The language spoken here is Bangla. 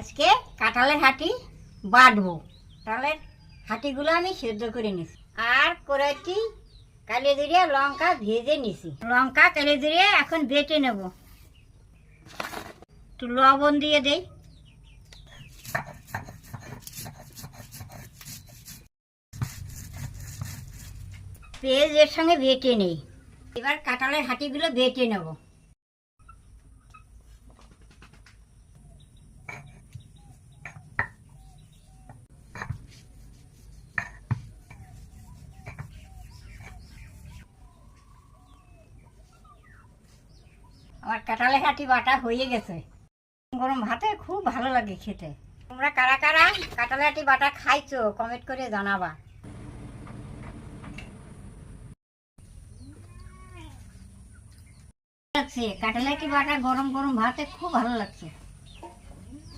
আজকে কাঁঠালের হাঁটি বাটবো। কাঁঠালের হাঁটিগুলো আমি সেদ্ধ করে নিছি আর করেছি কালি জিরে লঙ্কা ভেজে নিছি। লঙ্কা কালি জিরে এখন বেটে নেব। একটু লবণ দিয়ে দেই, পেঁয়াজ এর সঙ্গে বেটে নেই। এবার কাঁঠালের হাঁটিগুলো বেটে নেব। আমার কাঁঠালের হাঁটি বাটা হয়ে গেছে। গরম ভাতে খুব ভালো লাগে খেতে। তোমরা কারা কারা কাঁঠালের হাঁটি বাটা খাইছো কমেন্ট করে জানাবা। কাঁঠালের হাঁটি বাটা গরম গরম ভাতে খুব ভালো লাগছে।